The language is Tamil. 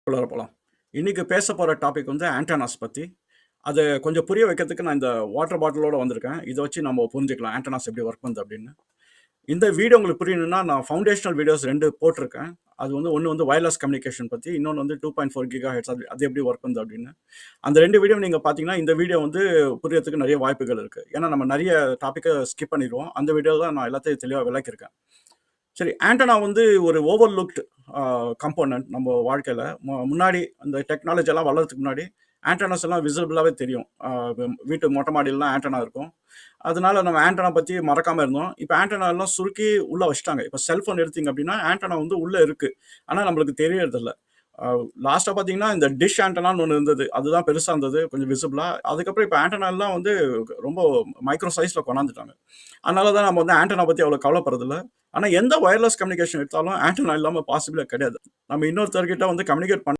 உள்ளார போலாம். இன்னைக்கு பேச போற டாபிக் வந்து ஆண்டெனாஸ் பத்தி. அத கொஞ்சம் புரிய வைக்கிறதுக்கு நான் இந்த வாட்டர் பாட்டிலோட வந்திருக்கேன். இத வச்சு நம்ம புரிஞ்சுக்கலாம் ஆண்டெனாஸ் எப்படி ஒர்க் பண்ணுது அப்படின்னு. இந்த வீடியோ உங்களுக்கு புரியணும்னா நான் ஃபவுண்டேஷனல் வீடியோஸ் 2 போட்டிருக்கேன். அது வந்து ஒண்ணு வந்து வயர்லெஸ் கம்யூனிகேஷன் பத்தி, இன்னொன்னு வந்து 2.4 கிகாஹெர்ட்ஸ் அது எப்படி ஒர்க் பண்ணுது அப்படின்னு. அந்த 2 வீடியோ நீங்க பார்த்தீங்கன்னா, இந்த வீடியோ வந்து புரியறதுக்கு நெறைய வாய்ப்புகள் இருக்கு. ஏன்னா நம்ம நெறைய டாபிக்க ஸ்கிப் பண்ணிருவோம். அந்த வீடியோல தான் நான் எல்லாத்தையும் தெளிவா விளக்கியிருக்கேன். சரி, ஆண்டனா வந்து ஒரு ஓவர்லுக்ட் கம்போனன்ட் நம்ம வாழ்க்கையில. முன்னாடி அந்த டெக்னாலஜி எல்லாம் வளர்றதுக்கு முன்னாடி ஆண்டனாஸ் எல்லாம் விசிபிளாவே தெரியும். வீட்டு மொட்டை மாடியிலலாம் ஆண்டனா இருக்கும். அதனால நம்ம ஆண்டனா பத்தி மறக்காம இருந்தோம். இப்ப ஆண்டனா எல்லாம் சுருக்கி உள்ள வச்சுட்டாங்க. இப்ப செல்போன் எடுத்தீங்க அப்படின்னா ஆண்டனா வந்து உள்ள இருக்கு. ஆனா நம்மளுக்கு தெரியறதில்ல. லாஸ்டா பார்த்தீங்கன்னா, இந்த டிஷ் ஆண்டனான்னு ஒண்ணு இருந்தது. அதுதான் பெருசா இருந்தது, கொஞ்சம் விசிபிளா. அதுக்கப்புறம் இப்ப ஆண்டனா எல்லாம் வந்து ரொம்ப மைக்ரோ சைஸ்ல கொண்டாந்துட்டாங்க. அதனால தான் நம்ம வந்து ஆண்டனா பத்தி அவ்வளவு கவலைப்படுறதில்ல. ஆனா எந்த வயர்லெஸ் கம்யூனிகேஷன் எடுத்தாலும் ஆண்டனா இல்லாம பாசிபிளே கிடையாது. நம்ம இன்னொருத்தர்கிட்ட வந்து கம்யூனிகேட்